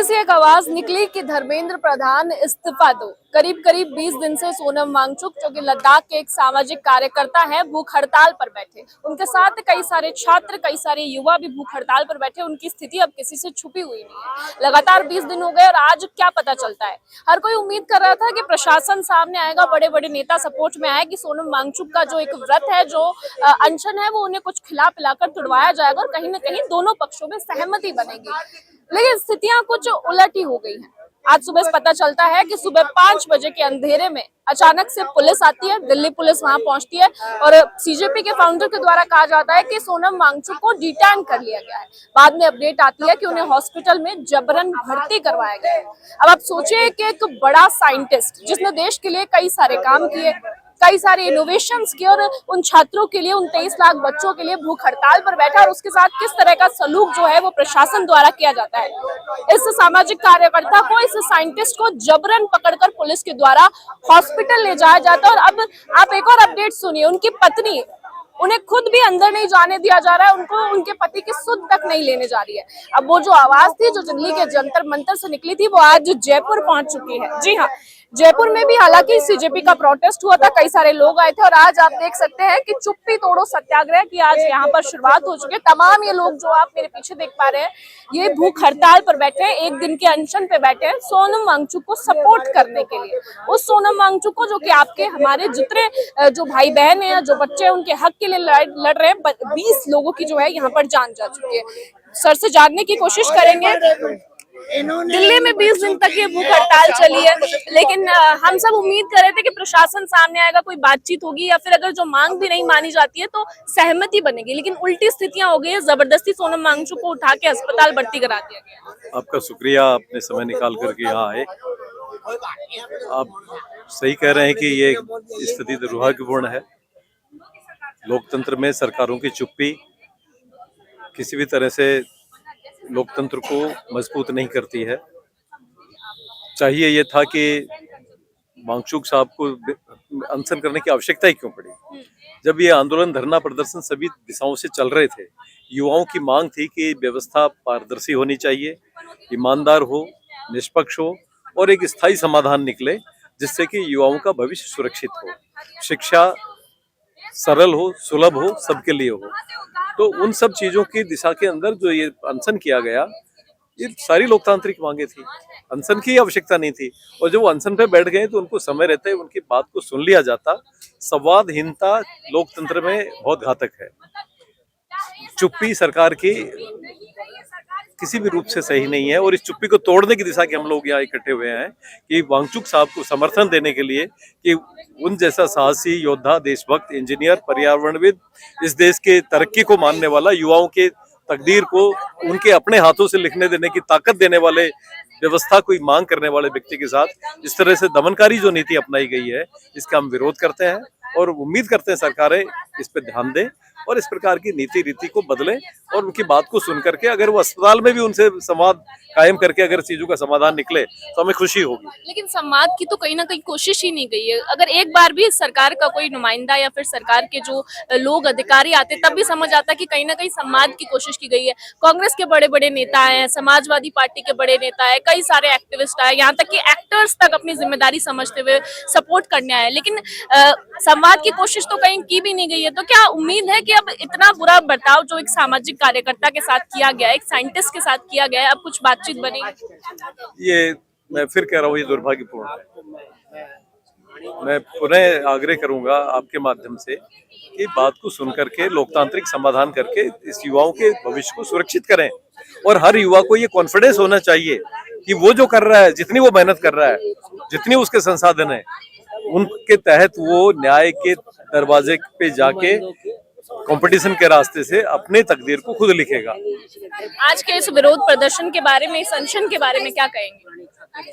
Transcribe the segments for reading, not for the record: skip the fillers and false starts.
दिल्ली से एक आवाज निकली कि धर्मेंद्र प्रधान इस्तीफा दो। करीब करीब 20 दिन से सोनम वांगचुक, जो कि लद्दाख के एक सामाजिक कार्यकर्ता हैं, भूख हड़ताल पर बैठे। उनके साथ कई सारे छात्र, कई सारे युवा भी भूख हड़ताल पर बैठे। उनकी स्थिति अब किसी से छुपी हुई नहीं है। लगातार 20 दिन हो गए और आज क्या पता चलता है। हर कोई उम्मीद कर रहा था कि प्रशासन सामने आएगा, बड़े बड़े नेता सपोर्ट में आए कि सोनम वांगचुक का जो एक व्रत है, जो अनशन है, वो उन्हें कुछ खिला पिलाकर तुड़वाया जाएगा और कहीं ना कहीं दोनों पक्षों में सहमति बनेगी। लेकिन स्थितियां कुछ उलट ही हो गई हैं। आज सुबह पता चलता है कि सुबह 5 बजे के अंधेरे में अचानक से पुलिस आती है, दिल्ली पुलिस वहां पहुंचती है और सीजेपी के फाउंडर के द्वारा कहा जाता है कि सोनम वांगचुक को डिटेन कर लिया गया है। बाद में अपडेट आती है कि उन्हें हॉस्पिटल में जबरन भर्ती करवाया गया है। अब आप सोचिए कि एक बड़ा साइंटिस्ट, जिसने देश के लिए कई सारे काम किए, कई सारे इनोवेशंस किए और उन छात्रों के लिए, उन 23 लाख बच्चों के लिए भूख हड़ताल पर बैठा, और उसके साथ किस तरह का सलूक जो है वो प्रशासन द्वारा किया जाता है। इस सामाजिक कार्यकर्ता को, इस साइंटिस्ट को जबरन पकड़कर पुलिस के द्वारा हॉस्पिटल ले जाया जाता है। और अब आप एक और अपडेट सुनिए, उनकी पत्नी, उन्हें खुद भी अंदर नहीं जाने दिया जा रहा है, उनको उनके पति की सुध तक नहीं लेने जा रही है। अब वो जो आवाज थी, जो दिल्ली के जंतर मंतर से निकली थी, वो आज जयपुर पहुंच चुकी है। जी हाँ, जयपुर में भी हालांकि सीजेपी का प्रोटेस्ट हुआ था, कई सारे लोग आए थे और आज आप देख सकते हैं कि चुप्पी तोड़ो सत्याग्रह की आज यहाँ पर शुरुआत हो चुकी है। तमाम ये लोग जो आप मेरे पीछे देख पा रहे हैं, ये भूख हड़ताल पर बैठे हैं, एक दिन के अनशन पे बैठे हैं सोनम वांगचुक को सपोर्ट करने के लिए। उस सोनम वांगचुक को, जो कि आपके हमारे जितने जो भाई बहन है, जो बच्चे हैं, उनके हक के लिए लड़ रहे हैं। 20 लोगों की जो है यहाँ पर जान जा चुकी है। सर से जानने की कोशिश करेंगे। दिल्ली में 20 दिन तक ये भूख हड़ताल चली है, लेकिन हम सब उम्मीद कर रहे थे कि प्रशासन सामने आएगा, कोई बातचीत होगी, या फिर अगर जो मांग भी नहीं मानी जाती है तो सहमति बनेगी। लेकिन उल्टी स्थितियां हो गई है। जबरदस्ती सोनम वांगचुक को उठा के अस्पताल भर्ती करा दिया गया। आपका शुक्रिया, आपने समय निकाल करके यहाँ आए। आप सही कह रहे हैं कि ये स्थिति दुर्भाग्यपूर्ण है। लोकतंत्र में सरकारों की चुप्पी किसी भी तरह से लोकतंत्र को मजबूत नहीं करती है। चाहिए ये था कि वांगचुक साहब को अनशन करने की आवश्यकता ही क्यों पड़ी। जब ये आंदोलन, धरना प्रदर्शन सभी दिशाओं से चल रहे थे, युवाओं की मांग थी कि व्यवस्था पारदर्शी होनी चाहिए, ईमानदार हो, निष्पक्ष हो और एक स्थायी समाधान निकले जिससे कि युवाओं का भविष्य सुरक्षित हो, शिक्षा सरल हो, सुलभ हो, सबके लिए हो। तो उन सब चीजों की दिशा के अंदर जो ये अनशन किया गया, ये सारी लोकतांत्रिक मांगे थी, अनशन की आवश्यकता नहीं थी। और जब वो अनशन पे बैठ गए तो उनको समय रहते उनकी बात को सुन लिया जाता। संवादहीनता लोकतंत्र में बहुत घातक है। चुप्पी सरकार की किसी भी रूप से सही नहीं है और इस चुप्पी को तोड़ने की दिशा के हम लोग यहाँ इकट्ठे हुए हैं कि वांगचुक साहब को समर्थन देने के लिए कि उन जैसा साहसी योद्धा, देशभक्त, इंजीनियर, पर्यावरणविद, इस देश के तरक्की को मानने वाला, युवाओं के तकदीर को उनके अपने हाथों से लिखने देने की ताकत देने वाले, व्यवस्था को मांग करने वाले व्यक्ति के साथ इस तरह से दमनकारी जो नीति अपनाई गई है, इसका हम विरोध करते हैं और उम्मीद करते हैं सरकारें इस पर ध्यान दें और इस प्रकार की नीति रीति को बदलें और उनकी बात को सुन करके अगर वो अस्पताल में भी उनसे संवाद कायम करके अगर चीजों का समाधान निकले तो हमें खुशी होगी। लेकिन संवाद की तो कहीं ना कहीं कोशिश ही नहीं गई है। अगर एक बार भी सरकार का कोई नुमाइंदा या फिर सरकार के जो लोग, अधिकारी आते, तब भी समझ आता कि कहीं ना कहीं संवाद की कोशिश की गई है। कांग्रेस के बड़े बड़े नेता हैं, समाजवादी पार्टी के बड़े नेता है, कई सारे एक्टिविस्ट आए, यहाँ तक कि एक्टर्स तक अपनी जिम्मेदारी समझते हुए सपोर्ट करने आए, लेकिन संवाद की कोशिश तो कहीं की भी नहीं गई है। तो क्या उम्मीद है कि अब इतना बुरा बर्ताव जो एक सामाजिक कार्यकर्ता के साथ किया गया, एक साइंटिस्ट के साथ किया गया है, अब कुछ बातचीत बनेगी? ये मैं फिर कह रहा हूँ, ये दुर्भाग्यपूर्ण है। मैं पुनः आग्रह करूंगा आपके माध्यम से कि बात को सुन करके लोकतांत्रिक समाधान करके इस युवाओं के भविष्य को सुरक्षित करें। और हर युवा को ये कॉन्फिडेंस होना चाहिए कि वो जो कर रहा है, जितनी वो मेहनत कर रहा है, जितनी उसके संसाधन है, उनके तहत वो न्याय के दरवाजे पे जाके कंपटीशन के रास्ते से अपने तकदीर को खुद लिखेगा। आज के इस विरोध प्रदर्शन के बारे में, इस अनशन के बारे में क्या कहेंगे?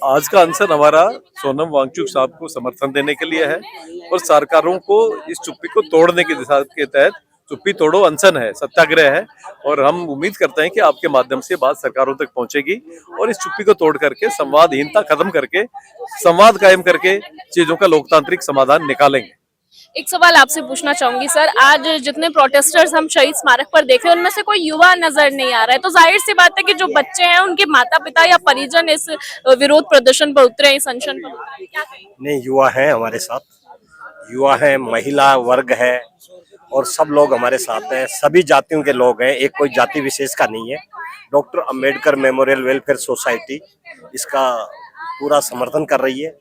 आज का अनशन हमारा सोनम वांगचुक साहब को समर्थन देने के लिए है और सरकारों को इस चुप्पी को तोड़ने की दिशा के तहत चुप्पी तोड़ो अनशन है, सत्याग्रह है। और हम उम्मीद करते हैं कि आपके माध्यम से बात सरकारों तक पहुंचेगी और इस चुप्पी को तोड़ करके, संवादहीनता खत्म करके, संवाद कायम करके चीजों का लोकतांत्रिक समाधान निकालेंगे। एक सवाल आपसे पूछना चाहूंगी सर, आज जितने प्रोटेस्टर्स हम शहीद स्मारक पर देख रहे हैं उनमें से कोई युवा नजर नहीं आ रहा है, तो जाहिर सी बात है कि जो बच्चे हैं उनके माता पिता या परिजन इस विरोध प्रदर्शन पर उतरे हैं, इस अनशन पर उतरे हैं, क्या कहेंगे? नहीं, युवा हैं हमारे साथ, युवा हैं, महिला वर्ग है और सब लोग हमारे साथ हैं। सभी जातियों के लोग हैं, एक कोई जाति विशेष का नहीं है। Doctor Ambedkar memorial welfare society इसका पूरा समर्थन कर रही है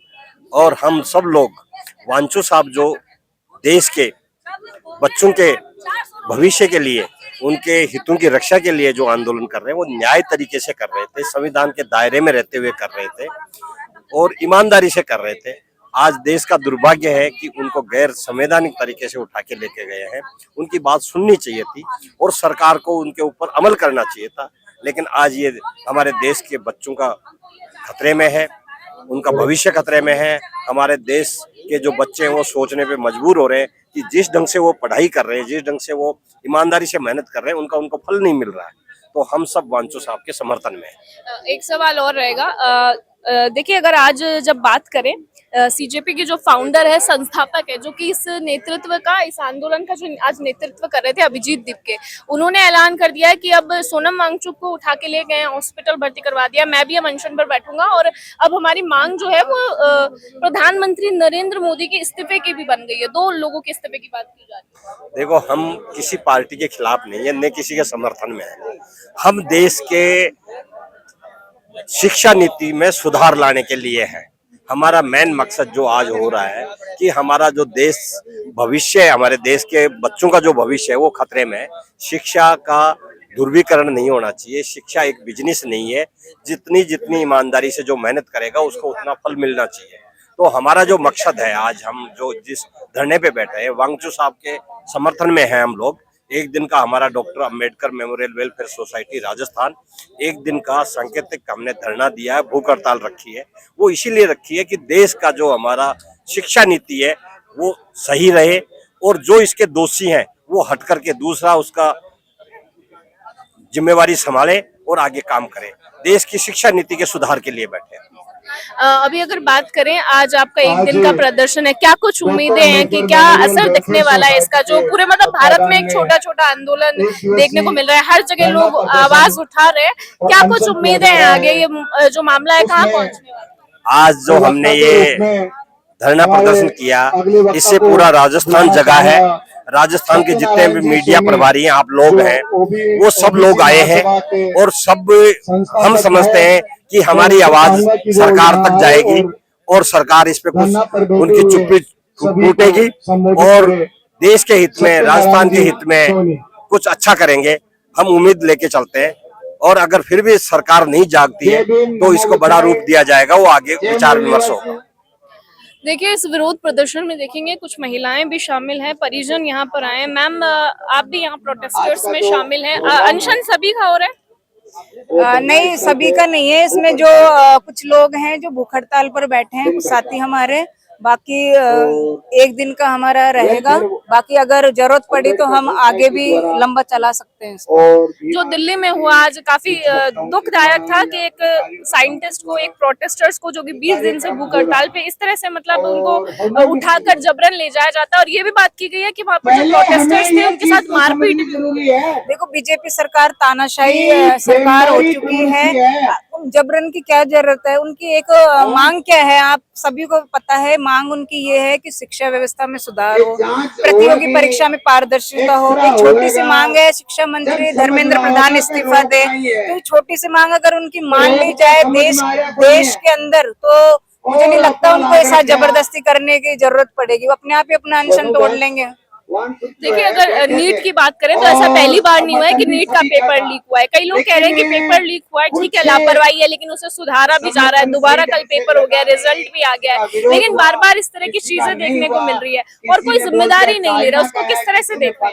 और हम सब लोग वांचो साहब जो देश के बच्चों के भविष्य के लिए, उनके हितों की रक्षा के लिए जो आंदोलन कर रहे हैं वो न्याय तरीके से कर रहे थे, संविधान के दायरे में रहते हुए कर रहे थे और ईमानदारी से कर रहे थे। आज देश का दुर्भाग्य है कि उनको गैर संवैधानिक तरीके से उठा के लेके गए हैं। उनकी बात सुननी चाहिए थी और सरकार को उनके ऊपर अमल करना चाहिए था, लेकिन आज ये हमारे देश के बच्चों का खतरे में है, उनका भविष्य खतरे में है। हमारे देश के जो बच्चे हैं वो सोचने पे मजबूर हो रहे हैं कि जिस ढंग से वो पढ़ाई कर रहे हैं, जिस ढंग से वो ईमानदारी से मेहनत कर रहे हैं, उनको फल नहीं मिल रहा है। तो हम सब वांचो साहब के समर्थन में हैं। एक सवाल और रहेगा, देखिए अगर आज जब बात करें, सीजेपी के जो फाउंडर है, संस्थापक है, जो कि इस नेतृत्व का, इस आंदोलन का जो आज नेतृत्व कर रहे थे, अभिजीत दीपके, उन्होंने ऐलान कर दिया है कि अब सोनम वांगचुक को उठा के ले गए, हॉस्पिटल भर्ती करवा दिया, मैं भी अब अनशन पर बैठूंगा और अब हमारी मांग जो है वो प्रधानमंत्री नरेंद्र मोदी के इस्तीफे की भी बन गई है। 2 लोगों के इस्तीफे की बात की जा रही है। देखो, हम किसी पार्टी के खिलाफ नहीं है, न किसी के समर्थन में है। हम देश के शिक्षा नीति में सुधार लाने के लिए है। हमारा मेन मकसद जो आज हो रहा है कि हमारा जो देश भविष्य है, हमारे देश के बच्चों का जो भविष्य है वो खतरे में है। शिक्षा का ध्रुवीकरण नहीं होना चाहिए। शिक्षा एक बिजनेस नहीं है, जितनी ईमानदारी से जो मेहनत करेगा उसको उतना फल मिलना चाहिए। तो हमारा जो मकसद है, आज हम जो जिस धरने पे बैठे हैं, वांगचू साहब के समर्थन में है। हम लोग एक दिन का हमारा doctor Ambedkar memorial welfare society Rajasthan, एक दिन का सांकेतिक हमने धरना दिया है, भूख हड़ताल रखी है। वो इसीलिए रखी है कि देश का जो हमारा शिक्षा नीति है वो सही रहे और जो इसके दोषी हैं वो हट करके दूसरा उसका जिम्मेवारी संभाले और आगे काम करे। देश की शिक्षा नीति के सुधार के लिए बैठे हैं। अभी अगर बात करें, आज आपका एक दिन का प्रदर्शन है, क्या कुछ उम्मीदें हैं कि क्या असर दिखने वाला है इसका? जो पूरे मतलब भारत में एक छोटा छोटा आंदोलन देखने को मिल रहा है, हर जगह लोग आवाज उठा रहे हैं, क्या कुछ उम्मीदें हैं आगे? ये जो मामला है कहाँ पहुँचने वाला है? आज जो हमने ये धरना प्रदर्शन किया, इससे पूरा राजस्थान जगा है। राजस्थान के जितने भी मीडिया प्रभारी हैं, आप लोग हैं, वो सब लोग आए हैं और सब हम समझते हैं कि हमारी आवाज सरकार तक जाएगी और सरकार इस पे कुछ उनकी चुप्पी टूटेगी और देश के हित में, राजस्थान के हित में कुछ अच्छा करेंगे। हम उम्मीद लेके चलते हैं और अगर फिर भी सरकार नहीं जागती है तो इसको बड़ा रूप दिया जाएगा, वो आगे विचार विमर्श होगा। देखिए, इस विरोध प्रदर्शन में देखेंगे कुछ महिलाएं भी शामिल हैं, परिजन यहाँ पर आए हैं। मैम, आप भी यहाँ प्रोटेस्टर्स में शामिल हैं। अनशन सभी का हो रहा है? नहीं, सभी का नहीं है। इसमें जो कुछ लोग हैं जो भूख हड़ताल पर बैठे हैं, कुछ साथी हमारे, बाकी एक दिन का हमारा रहेगा। बाकी अगर जरूरत पड़ी तो हम आगे भी लंबा चला सकते हैं। जो दिल्ली में हुआ आज काफी दुखदायक था कि एक साइंटिस्ट को, एक प्रोटेस्टर्स को, जो कि 20 दिन से भूख हड़ताल पे, इस तरह से मतलब उनको उठाकर जबरन ले जाया जाता है। और ये भी बात की गई है कि वहाँ पर जो प्रोटेस्टर्स थे उनके साथ मारपीट भी हुई है। देखो, बीजेपी सरकार तानाशाही सरकार हो चुकी है, जबरन की क्या जरूरत है? उनकी एक मांग क्या है, आप सभी को पता है। मांग उनकी ये है कि शिक्षा व्यवस्था में सुधार हो, प्रतियोगी परीक्षा में पारदर्शिता हो। एक छोटी सी मांग है, शिक्षा मंत्री धर्मेंद्र प्रधान इस्तीफा दे। तो छोटी सी मांग अगर उनकी मान ली जाए देश के अंदर, तो मुझे नहीं लगता उनको ऐसा जबरदस्ती करने की जरूरत पड़ेगी। वो अपने आप ही अपना अनशन तोड़ लेंगे। देखिए, अगर नीट की बात करें तो ऐसा पहली बार नहीं हुआ है कि नीट का पेपर लीक हुआ है। कई लोग कह रहे हैं कि पेपर लीक हुआ है, ठीक है, लापरवाही है, लेकिन उसे सुधारा भी जा रहा है। दोबारा कल पेपर हो गया, रिजल्ट भी आ गया है, लेकिन बार बार इस तरह की चीजें देखने को मिल रही है और कोई जिम्मेदारी नहीं ले रहा। उसको किस तरह से देखा?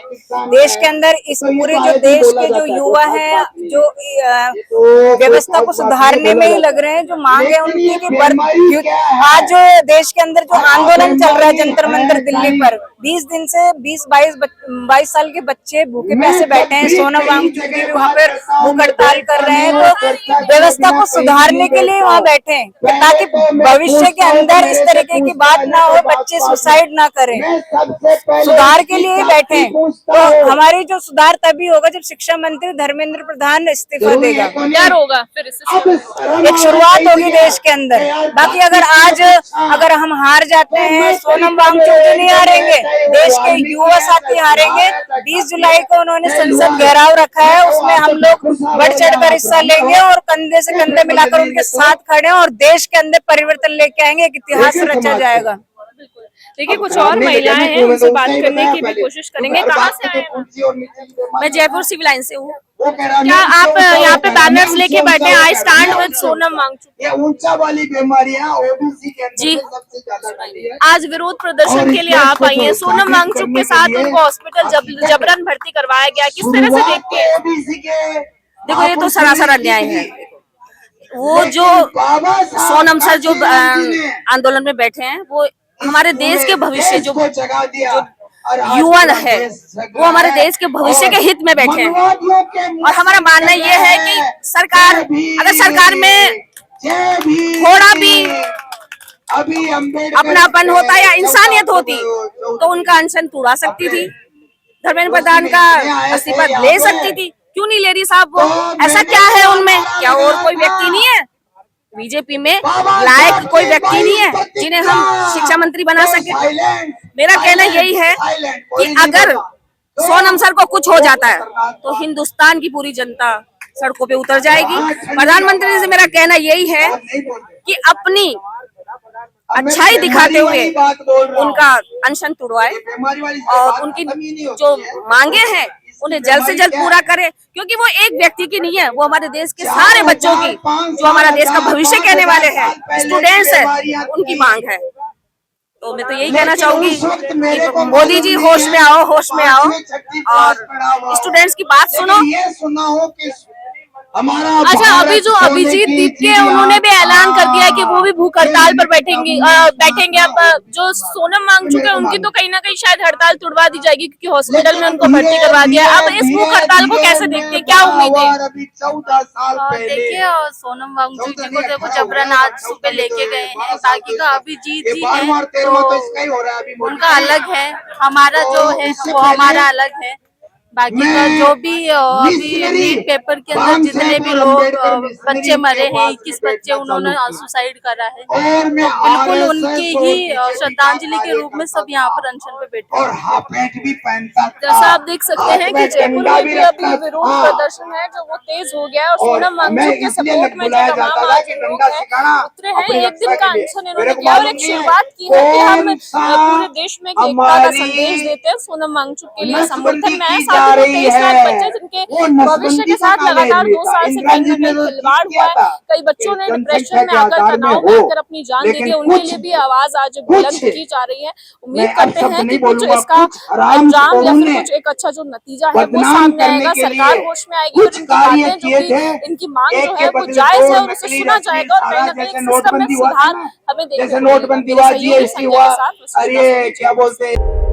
देश के अंदर इस पूरे जो देश के जो युवा है, जो व्यवस्था को सुधारने में ही लग रहे हैं, जो मांग है उनकी कि आज जो देश के अंदर जो आंदोलन चल रहा है जंतर मंतर दिल्ली पर, 20 दिन से 22 साल के बच्चे भूखे प्यासे बैठे हैं। सोनम वांगचुक भी वहाँ पर भूख हड़ताल कर रहे हैं, तो व्यवस्था को सुधारने के लिए वहाँ बैठे हैं, ताकि भविष्य के अंदर इस तरीके की बात ना हो, बच्चे सुसाइड ना करें। सुधार के लिए ही बैठे हैं। तो हमारी जो सुधार तभी होगा जब शिक्षा मंत्री धर्मेंद्र प्रधान इस्तीफा देगा। क्या होगा फिर इससे? एक शुरुआत होगी देश के अंदर। बाकी अगर हम हार जाते हैं, सोनम वांगचुक तो नहीं हारेंगे, देश के युवा साथी हारेंगे। 20 जुलाई को उन्होंने संसद घेराव रखा है, उसमें हम लोग बढ़ चढ़ कर हिस्सा लेंगे और कंधे से कंधे मिलाकर उनके साथ खड़े हैं और देश के अंदर परिवर्तन लेके आएंगे, एक इतिहास रचा जाएगा। देखिए, कुछ और महिलाएं हैं, उनसे बात करने की भी कोशिश करेंगे। कहाँ से आए हैं? मैं जयपुर सिविल लाइन से हूँ। क्या आप यहाँ पे बैनर्स लेके बैठे हैं, I stand with Sonam Wangchuk? ऊंचा वाली बीमारियां ओबीसी के अंदर जी। सबसे ज्यादा है। आज विरोध प्रदर्शन के लिए आप आई हैं। सोनम वांगचुक के साथ उनको हॉस्पिटल जबरन भर्ती करवाया गया, किस तरह से देखते हैं? ओबीसी के देखो, ये तो सरासर अन्याय है। वो जो सोनम सर जो आंदोलन में बैठे हैं, वो हमारे देश के भविष्य जो युवा है, वो हमारे देश के भविष्य के हित में बैठे हैं। और हमारा मानना ये है कि अगर सरकार में थोड़ा भी अपनापन होता या इंसानियत होती तो उनका अनशन तोड़ा सकती थी, धर्मेंद्र प्रधान का इस्तीफा ले सकती थी। क्यों नहीं ले रही साहब? वो ऐसा क्या है उनमें? क्या और कोई व्यक्ति नहीं है बीजेपी में लायक, कोई व्यक्ति नहीं है जिन्हें हम शिक्षा मंत्री बना सके? मेरा कहना यही है कि अगर सोनम सर को कुछ हो जाता है तो हिंदुस्तान की पूरी जनता सड़कों पे उतर जाएगी। प्रधानमंत्री से मेरा कहना यही है कि अपनी अच्छाई दिखाते हुए उनका अनशन तुड़वाए और उनकी जो मांगे हैं उन्हें जल्द से जल्द पूरा करे, क्योंकि वो एक व्यक्ति की नहीं है, वो हमारे देश के सारे बच्चों की, जो हमारा देश का भविष्य कहने वाले हैं, स्टूडेंट्स हैं, उनकी मांग है। तो मैं तो यही कहना चाहूंगी कि मोदी जी होश में आओ, होश में आओ और स्टूडेंट्स की बात सुनो। अच्छा, अभी जो अभिजीत दीपके उन्होंने भी ऐलान कर दिया है कि वो भी भूख हड़ताल पर बैठेंगे। अब जो सोनम वांगचुक है उनकी तो कहीं ना कहीं शायद हड़ताल तुड़वा दी जाएगी, क्योंकि हॉस्पिटल में उनको भर्ती करवा दिया। अब इस भूख हड़ताल को कैसे देखते हैं, क्या उम्मीद है? देखिए, सोनम वांगचुक जी को देखो जबरन आज सुबह लेके गए हैं, ताकि का अभिजीत जी है तो उनका अलग है, हमारा जो है वो हमारा अलग है। बाकी का जो भी अभी नीट पेपर के अंदर जितने भी लोग बच्चे मरे हैं, 21 बच्चे उन्होंने सुसाइड करा है, बिल्कुल उनकी ही श्रद्धांजलि के रूप में सब यहाँ पर अनशन पे बैठे हैं। जैसा आप देख सकते हैं कि जयपुर में भी अभी विरोध प्रदर्शन है जो वो तेज हो गया है और सोनम वांगचुक के सपोर्ट में जो तमाम आज लोग हैं उतरे हैं। एक दिन का अनशन इन्होंने किया और एक शुरुआत की है कि हम पूरे देश में एकता का संदेश देते हैं। सोनम वांगचुक के लिए समर्थन में है। 23 लाख बच्चे जिनके भविष्य के साथ लगातार 2 साल से कहीं ना कहीं खिलवाड़ हुआ है, कई बच्चों ने डिप्रेशन में आकर तनाव में आकर अपनी जान दे दी, उनके लिए भी आवाज आज बुलंद की जा रही है। उम्मीद करते हैं कि कुछ इसका अंजाम या फिर कुछ एक अच्छा जो नतीजा है वो सामने आएगा, सरकार होश में आएगी और इनकी बातें जो कि इनकी मांग जो है वो जायज है और उसे सुना जाएगा और कहीं ना कहीं सिस्टम में सुधार हमें देखने को मिलेगा। नोटबंदी, सहयोगी संजय के साथ क्या बोलते हैं